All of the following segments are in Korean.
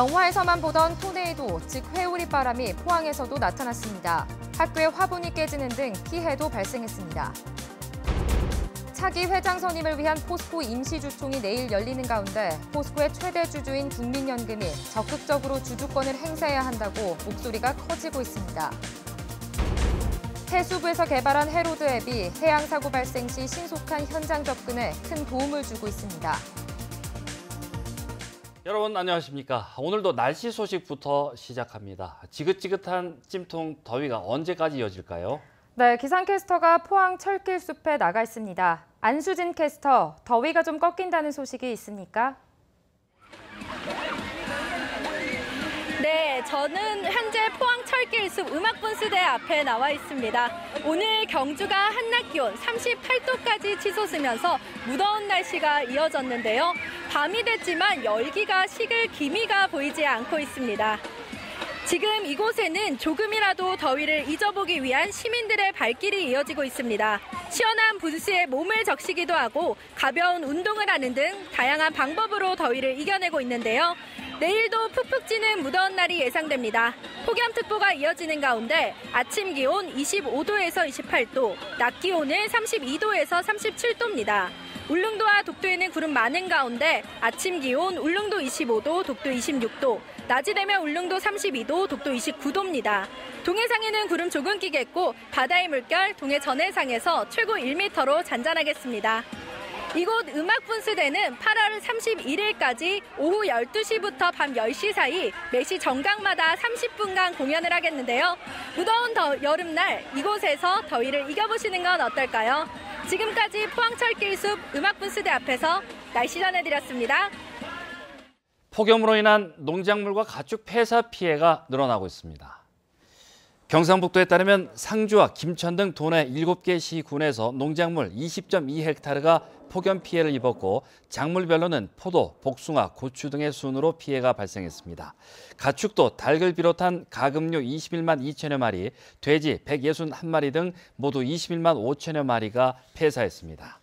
영화에서만 보던 토네이도, 즉 회오리 바람이 포항에서도 나타났습니다. 학교의 화분이 깨지는 등 피해도 발생했습니다. 차기 회장 선임을 위한 포스코 임시주총이 내일 열리는 가운데 포스코의 최대 주주인 국민연금이 적극적으로 주주권을 행사해야 한다고 목소리가 커지고 있습니다. 해수부에서 개발한 해로드 앱이 해양 사고 발생 시 신속한 현장 접근에 큰 도움을 주고 있습니다. 여러분 안녕하십니까? 오늘도 날씨 소식부터 시작합니다. 지긋지긋한 찜통 더위가 언제까지 이어질까요? 네, 기상캐스터가 포항 철길숲에 나가 있습니다. 안수진 캐스터, 더위가 좀 꺾인다는 소식이 있습니까? 네, 저는 현재 포항 철길숲 음악분수대 앞에 나와 있습니다. 오늘 경주가 한낮 기온 38도까지 치솟으면서 무더운 날씨가 이어졌는데요. 밤이 됐지만 열기가 식을 기미가 보이지 않고 있습니다. 지금 이곳에는 조금이라도 더위를 잊어보기 위한 시민들의 발길이 이어지고 있습니다. 시원한 분수에 몸을 적시기도 하고 가벼운 운동을 하는 등 다양한 방법으로 더위를 이겨내고 있는데요. 내일도 푹푹 찌는 무더운 날이 예상됩니다. 폭염특보가 이어지는 가운데 아침 기온 25도에서 28도, 낮 기온은 32도에서 37도입니다. 울릉도와 독도에는 구름 많은 가운데 아침 기온 울릉도 25도, 독도 26도, 낮이 되면 울릉도 32도, 독도 29도입니다. 동해상에는 구름 조금 끼겠고 바다의 물결 동해 전해상에서 최고 1m로 잔잔하겠습니다. 이곳 음악분수대는 8월 31일까지 오후 12시부터 밤 10시 사이 매시 정각마다 30분간 공연을 하겠는데요. 무더운 여름날 이곳에서 더위를 이겨보시는 건 어떨까요? 지금까지 포항철길숲 음악분수대 앞에서 날씨 전해드렸습니다. 폭염으로 인한 농작물과 가축 폐사 피해가 늘어나고 있습니다. 경상북도에 따르면 상주와 김천 등 도내 7개 시군에서 농작물 20.2헥타르가 폭염 피해를 입었고 작물별로는 포도, 복숭아, 고추 등의 순으로 피해가 발생했습니다. 가축도 닭을 비롯한 가금류 21만 2천여 마리, 돼지 161마리 등 모두 21만 5천여 마리가 폐사했습니다.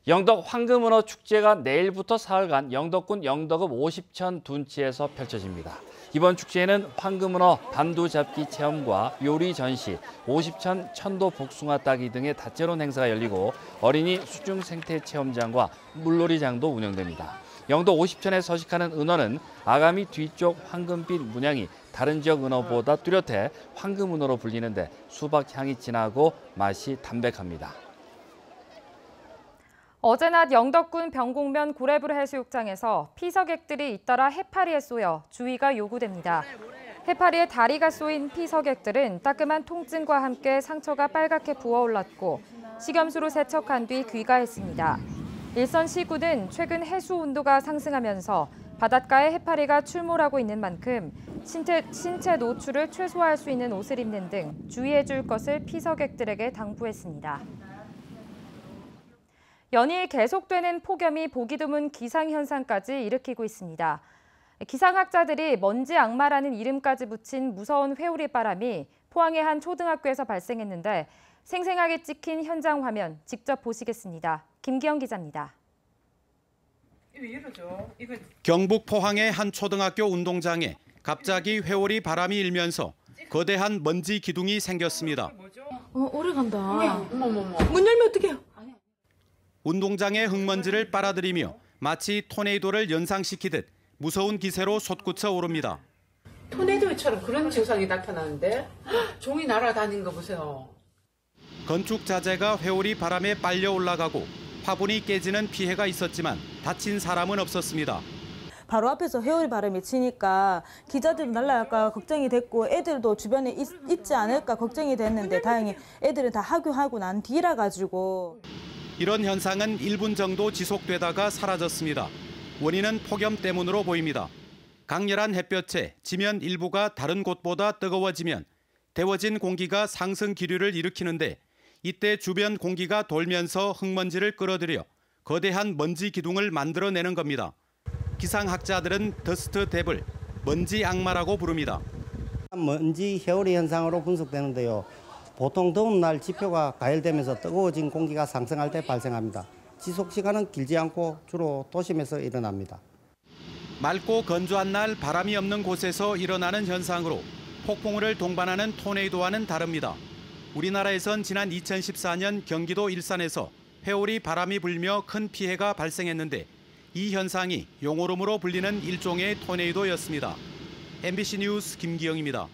영덕 황금은어 축제가 내일부터 사흘간 영덕군 영덕읍 50천 둔치에서 펼쳐집니다. 이번 축제에는 황금은어 반두 잡기 체험과 요리 전시, 50천 천도 복숭아 따기 등의 다채로운 행사가 열리고 어린이 수중 생태 체험장과 물놀이장도 운영됩니다. 영덕 50천에 서식하는 은어는 아가미 뒤쪽 황금빛 문양이 다른 지역 은어보다 뚜렷해 황금은어로 불리는데 수박 향이 진하고 맛이 담백합니다. 어제 낮 영덕군 병곡면 고래불 해수욕장에서 피서객들이 잇따라 해파리에 쏘여 주의가 요구됩니다. 해파리에 다리가 쏘인 피서객들은 따끔한 통증과 함께 상처가 빨갛게 부어올랐고 식염수로 세척한 뒤 귀가했습니다. 일선 시군은 최근 해수 온도가 상승하면서 바닷가에 해파리가 출몰하고 있는 만큼 신체 노출을 최소화할 수 있는 옷을 입는 등 주의해 줄 것을 피서객들에게 당부했습니다. 연일 계속되는 폭염이 보기 드문 기상현상까지 일으키고 있습니다. 기상학자들이 먼지 악마라는 이름까지 붙인 무서운 회오리 바람이 포항의 한 초등학교에서 발생했는데 생생하게 찍힌 현장 화면 직접 보시겠습니다. 김기영 기자입니다. 경북 포항의 한 초등학교 운동장에 갑자기 회오리 바람이 일면서 거대한 먼지 기둥이 생겼습니다. 오래 간다. 문 열면 어떡해요? 운동장의 흙먼지를 빨아들이며 마치 토네이도를 연상시키듯 무서운 기세로 솟구쳐 오릅니다. 토네이도처럼 그런 증상이 나타나는데 종이 날아다니는 거 보세요. 건축 자재가 회오리 바람에 빨려 올라가고 화분이 깨지는 피해가 있었지만 다친 사람은 없었습니다. 바로 앞에서 회오리 바람이 치니까 기자들도 날아갈까 걱정이 됐고 애들도 주변에 있지 않을까 걱정이 됐는데 다행히 애들은 다 하교하고 난 뒤라 가지고. 이런 현상은 1분 정도 지속되다가 사라졌습니다. 원인은 폭염 때문으로 보입니다. 강렬한 햇볕에 지면 일부가 다른 곳보다 뜨거워지면 데워진 공기가 상승 기류를 일으키는데 이때 주변 공기가 돌면서 흙먼지를 끌어들여 거대한 먼지 기둥을 만들어내는 겁니다. 기상학자들은 더스트 데블, 먼지 악마라고 부릅니다. 먼지 회오리 현상으로 분석되는데요. 보통 더운 날 지표가 가열되면서 뜨거워진 공기가 상승할 때 발생합니다. 지속 시간은 길지 않고 주로 도심에서 일어납니다. 맑고 건조한 날 바람이 없는 곳에서 일어나는 현상으로 폭풍우를 동반하는 토네이도와는 다릅니다. 우리나라에선 지난 2014년 경기도 일산에서 회오리 바람이 불며 큰 피해가 발생했는데 이 현상이 용오름으로 불리는 일종의 토네이도였습니다. MBC 뉴스 김기영입니다.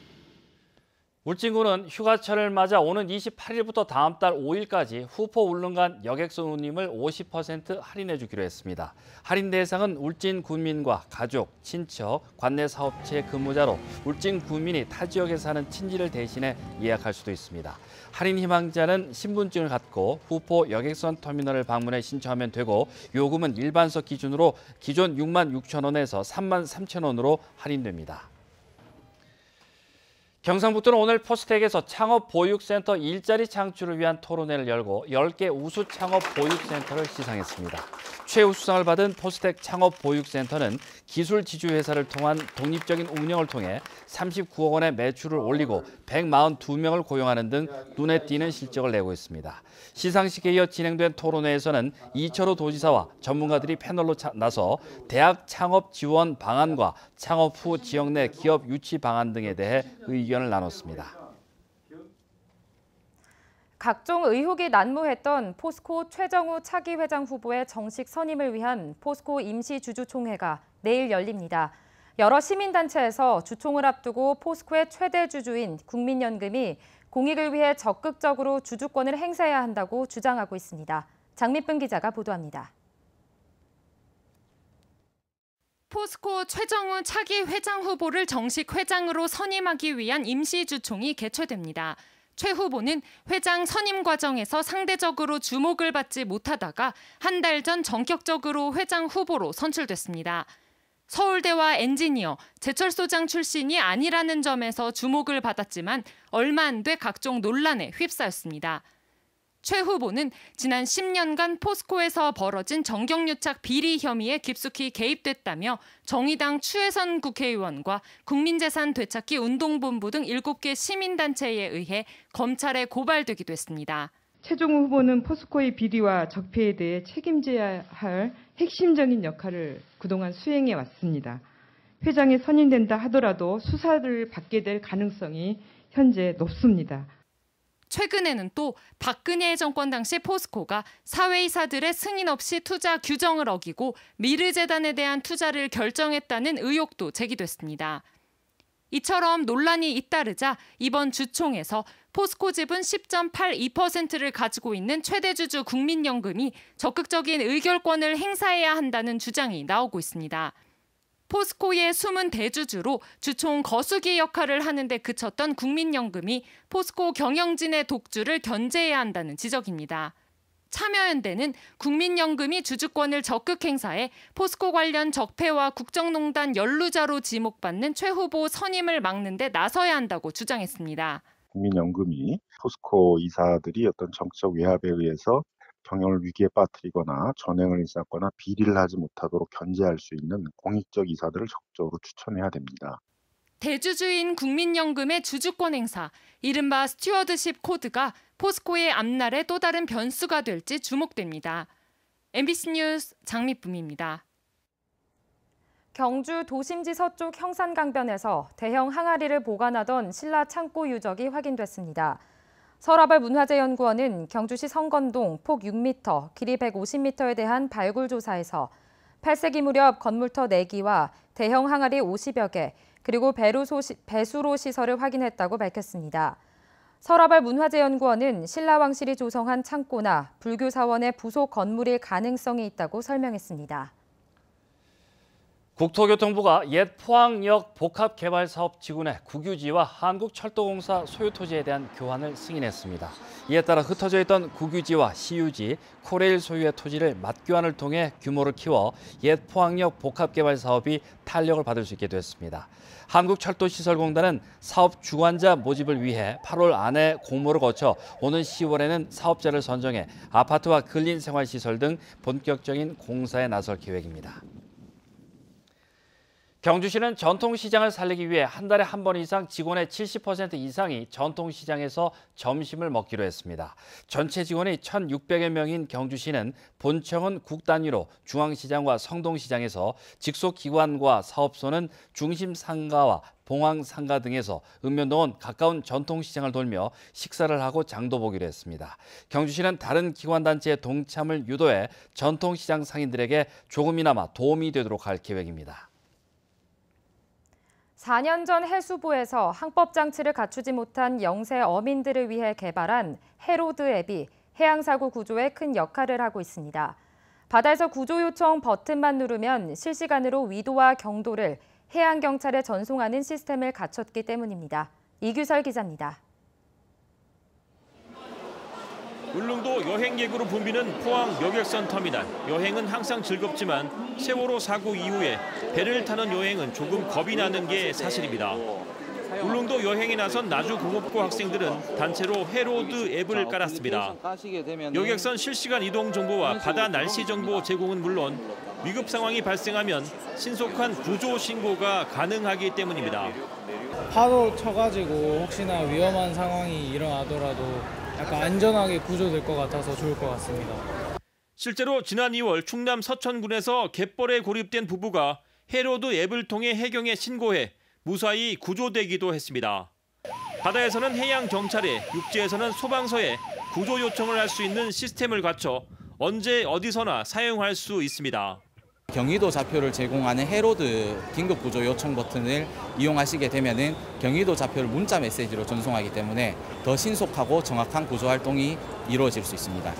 울진군은 휴가철을 맞아 오는 28일부터 다음 달 5일까지 후포 울릉간 여객선 운임을 50% 할인해 주기로 했습니다. 할인 대상은 울진 군민과 가족, 친척, 관내 사업체 근무자로 울진 군민이 타 지역에 사는 친지를 대신해 예약할 수도 있습니다. 할인 희망자는 신분증을 갖고 후포 여객선 터미널을 방문해 신청하면 되고 요금은 일반석 기준으로 기존 6만 6천 원에서 3만 3천 원으로 할인됩니다. 경상북도는 오늘 포스텍에서 창업보육센터 일자리 창출을 위한 토론회를 열고 10개 우수 창업보육센터를 시상했습니다. 최우수상을 받은 포스텍 창업보육센터는 기술 지주회사를 통한 독립적인 운영을 통해 39억 원의 매출을 올리고 142명을 고용하는 등 눈에 띄는 실적을 내고 있습니다. 시상식에 이어 진행된 토론회에서는 이철우 도지사와 전문가들이 패널로 나서 대학 창업 지원 방안과 창업 후 지역 내 기업 유치 방안 등에 대해 의견을 나눴습니다. 각종 의혹이 난무했던 포스코 최정우 차기 회장 후보의 정식 선임을 위한 포스코 임시주주총회가 내일 열립니다. 여러 시민단체에서 주총을 앞두고 포스코의 최대 주주인 국민연금이 공익을 위해 적극적으로 주주권을 행사해야 한다고 주장하고 있습니다. 장미쁨 기자가 보도합니다. 포스코 최정우 차기 회장 후보를 정식 회장으로 선임하기 위한 임시주총이 개최됩니다. 최 후보는 회장 선임 과정에서 상대적으로 주목을 받지 못하다가 한 달 전 전격적으로 회장 후보로 선출됐습니다. 서울대와 엔지니어, 제철소장 출신이 아니라는 점에서 주목을 받았지만 얼마 안 돼 각종 논란에 휩싸였습니다. 최 후보는 지난 10년간 포스코에서 벌어진 정경유착 비리 혐의에 깊숙이 개입됐다며 정의당 추혜선 국회의원과 국민재산 되찾기 운동본부 등 7개 시민단체에 의해 검찰에 고발되기도 했습니다. 최종우 후보는 포스코의 비리와 적폐에 대해 책임져야 할 핵심적인 역할을 그동안 수행해 왔습니다. 회장에 선임된다 하더라도 수사를 받게 될 가능성이 현재 높습니다. 최근에는 또 박근혜 정권 당시 포스코가 사회이사들의 승인 없이 투자 규정을 어기고 미르재단에 대한 투자를 결정했다는 의혹도 제기됐습니다. 이처럼 논란이 잇따르자 이번 주총에서 포스코 지분 10.82%를 가지고 있는 최대 주주 국민연금이 적극적인 의결권을 행사해야 한다는 주장이 나오고 있습니다. 포스코의 숨은 대주주로 주총 거수기 역할을 하는 데 그쳤던 국민연금이 포스코 경영진의 독주를 견제해야 한다는 지적입니다. 참여연대는 국민연금이 주주권을 적극 행사해 포스코 관련 적폐와 국정농단 연루자로 지목받는 최 후보 선임을 막는 데 나서야 한다고 주장했습니다. 국민연금이 포스코 이사들이 어떤 정치적 외압에 의해서 경영을 위기에 빠뜨리거나 전횡을 일삼거나 비리를 하지 못하도록 견제할 수 있는 공익적 이사들을 적극적으로 추천해야 됩니다. 대주주인 국민연금의 주주권 행사, 이른바 스튜어드십 코드가 포스코의 앞날의 또 다른 변수가 될지 주목됩니다. MBC 뉴스 장미쁨입니다. 경주 도심지 서쪽 형산강변에서 대형 항아리를 보관하던 신라 창고 유적이 확인됐습니다. 서라벌 문화재연구원은 경주시 성건동 폭 6m, 길이 150m에 대한 발굴 조사에서 8세기 무렵 건물터 4기와 대형 항아리 50여 개, 그리고 배수로 시설을 확인했다고 밝혔습니다. 서라벌 문화재연구원은 신라왕실이 조성한 창고나 불교 사원의 부속 건물일 가능성이 있다고 설명했습니다. 국토교통부가 옛 포항역 복합개발사업지구내 국유지와 한국철도공사 소유 토지에 대한 교환을 승인했습니다. 이에 따라 흩어져 있던 국유지와 시유지, 코레일 소유의 토지를 맞교환을 통해 규모를 키워 옛 포항역 복합개발사업이 탄력을 받을 수 있게 됐습니다. 한국철도시설공단은 사업 주관자 모집을 위해 8월 안에 공모를 거쳐 오는 10월에는 사업자를 선정해 아파트와 근린생활시설 등 본격적인 공사에 나설 계획입니다. 경주시는 전통시장을 살리기 위해 한 달에 한 번 이상 직원의 70% 이상이 전통시장에서 점심을 먹기로 했습니다. 전체 직원이 1,600여 명인 경주시는 본청은 국 단위로 중앙시장과 성동시장에서 직속 기관과 사업소는 중심상가와 봉황상가 등에서 읍면동은 가까운 전통시장을 돌며 식사를 하고 장도 보기로 했습니다. 경주시는 다른 기관단체의 동참을 유도해 전통시장 상인들에게 조금이나마 도움이 되도록 할 계획입니다. 4년 전 해수부에서 항법장치를 갖추지 못한 영세 어민들을 위해 개발한 해로드 앱이 해양사고 구조에 큰 역할을 하고 있습니다. 바다에서 구조 요청 버튼만 누르면 실시간으로 위도와 경도를 해양경찰에 전송하는 시스템을 갖췄기 때문입니다. 이규설 기자입니다. 울릉도 여행객으로 붐비는 포항 여객선 터미널. 여행은 항상 즐겁지만 세월호 사고 이후에 배를 타는 여행은 조금 겁이 나는 게 사실입니다. 울릉도 여행에 나선 나주공업고 학생들은 단체로 해로드 앱을 깔았습니다. 여객선 실시간 이동 정보와 바다 날씨 정보 제공은 물론 위급 상황이 발생하면 신속한 구조 신고가 가능하기 때문입니다. 파도 쳐가지고 혹시나 위험한 상황이 일어나더라도 약간 안전하게 구조될 것 같아서 좋을 것 같습니다. 실제로 지난 2월 충남 서천군에서 갯벌에 고립된 부부가 해로드 앱을 통해 해경에 신고해 무사히 구조되기도 했습니다. 바다에서는 해양경찰에, 육지에서는 소방서에 구조 요청을 할 수 있는 시스템을 갖춰 언제 어디서나 사용할 수 있습니다. 경위도 좌표를 제공하는 해로드 긴급 구조 요청 버튼을 이용하시게 되면은 경위도 좌표를 문자 메시지로 전송하기 때문에 더 신속하고 정확한 구조 활동이 이루어질 수 있습니다.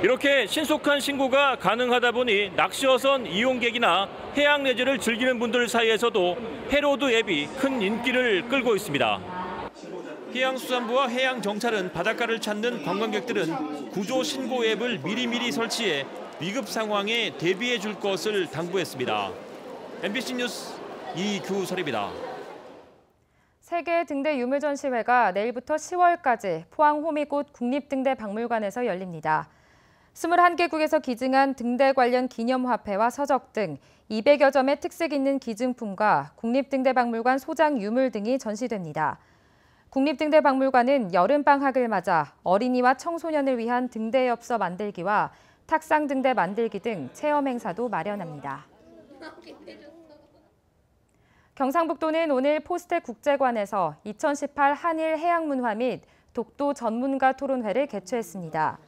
이렇게 신속한 신고가 가능하다 보니 낚시어선 이용객이나 해양 레저를 즐기는 분들 사이에서도 해로드 앱이 큰 인기를 끌고 있습니다. 해양수산부와 해양경찰은 바닷가를 찾는 관광객들은 구조 신고 앱을 미리미리 설치해 위급 상황에 대비해 줄 것을 당부했습니다. MBC 뉴스 이규설입니다. 세계 등대 유물 전시회가 내일부터 10월까지 포항 호미곶 국립등대박물관에서 열립니다. 21개국에서 기증한 등대 관련 기념화폐와 서적 등 200여 점의 특색 있는 기증품과 국립등대박물관 소장 유물 등이 전시됩니다. 국립등대박물관은 여름방학을 맞아 어린이와 청소년을 위한 등대 엽서 만들기와 탁상 등대 만들기 등 체험 행사도 마련합니다. 경상북도는 오늘 포스텍 국제관에서 2018 한일 해양문화 및 독도 전문가 토론회를 개최했습니다.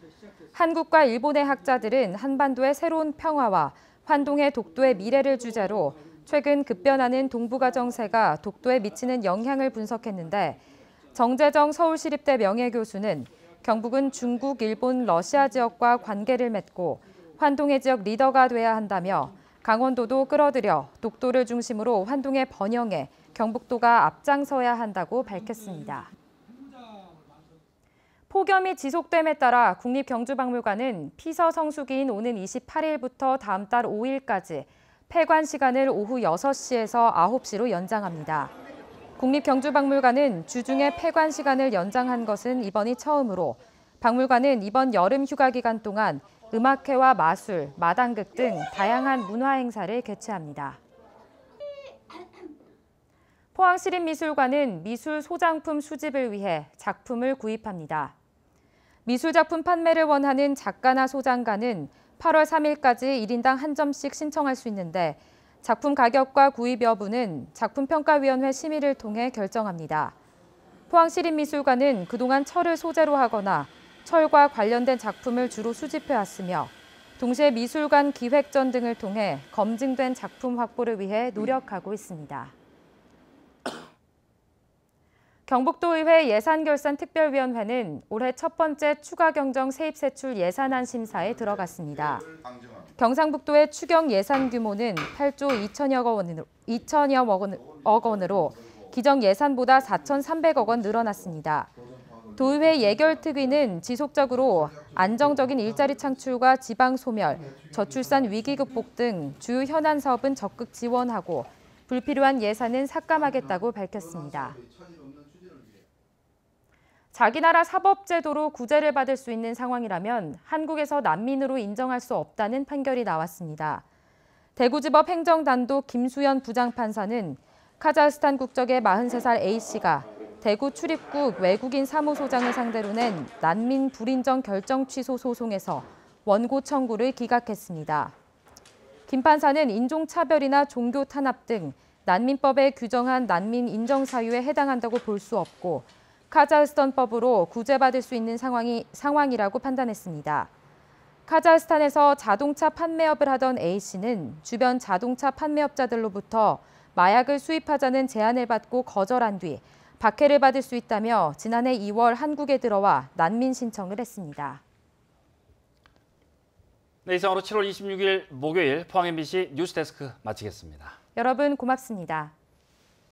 한국과 일본의 학자들은 한반도의 새로운 평화와 환동의 독도의 미래를 주제로 최근 급변하는 동북아 정세가 독도에 미치는 영향을 분석했는데 정재정 서울시립대 명예교수는 경북은 중국, 일본, 러시아 지역과 관계를 맺고 환동의 지역 리더가 돼야 한다며 강원도도 끌어들여 독도를 중심으로 환동의 번영에 경북도가 앞장서야 한다고 밝혔습니다. 폭염이 지속됨에 따라 국립경주박물관은 피서 성수기인 오는 28일부터 다음 달 5일까지 폐관 시간을 오후 6시에서 9시로 연장합니다. 국립경주박물관은 주중에 폐관 시간을 연장한 것은 이번이 처음으로 박물관은 이번 여름 휴가 기간 동안 음악회와 마술, 마당극 등 다양한 문화 행사를 개최합니다. 포항시립미술관은 미술 소장품 수집을 위해 작품을 구입합니다. 미술작품 판매를 원하는 작가나 소장가는 8월 3일까지 1인당 한 점씩 신청할 수 있는데 작품 가격과 구입 여부는 작품평가위원회 심의를 통해 결정합니다. 포항시립미술관은 그동안 철을 소재로 하거나 철과 관련된 작품을 주로 수집해왔으며 동시에 미술관 기획전 등을 통해 검증된 작품 확보를 위해 노력하고 있습니다. 경북도의회 예산결산특별위원회는 올해 첫 번째 추가경정 세입세출 예산안 심사에 들어갔습니다. 경상북도의 추경 예산 규모는 8조 2천여억 원으로 기정 예산보다 4,300억 원 늘어났습니다. 도의회 예결특위는 지속적으로 안정적인 일자리 창출과 지방 소멸, 저출산 위기 극복 등 주요 현안 사업은 적극 지원하고 불필요한 예산은 삭감하겠다고 밝혔습니다. 자기 나라 사법제도로 구제를 받을 수 있는 상황이라면 한국에서 난민으로 인정할 수 없다는 판결이 나왔습니다. 대구지법 행정단독 김수연 부장판사는 카자흐스탄 국적의 43살 A씨가 대구 출입국 외국인 사무소장을 상대로 낸 난민 불인정 결정 취소 소송에서 원고 청구를 기각했습니다. 김 판사는 인종차별이나 종교 탄압 등 난민법에 규정한 난민 인정 사유에 해당한다고 볼 수 없고 카자흐스탄법으로 구제받을 수 있는 상황이라고 판단했습니다. 카자흐스탄에서 자동차 판매업을 하던 A씨는 주변 자동차 판매업자들로부터 마약을 수입하자는 제안을 받고 거절한 뒤 박해를 받을 수 있다며 지난해 2월 한국에 들어와 난민 신청을 했습니다. 네, 이상으로 7월 26일 목요일 포항 MBC 뉴스데스크 마치겠습니다. 여러분 고맙습니다.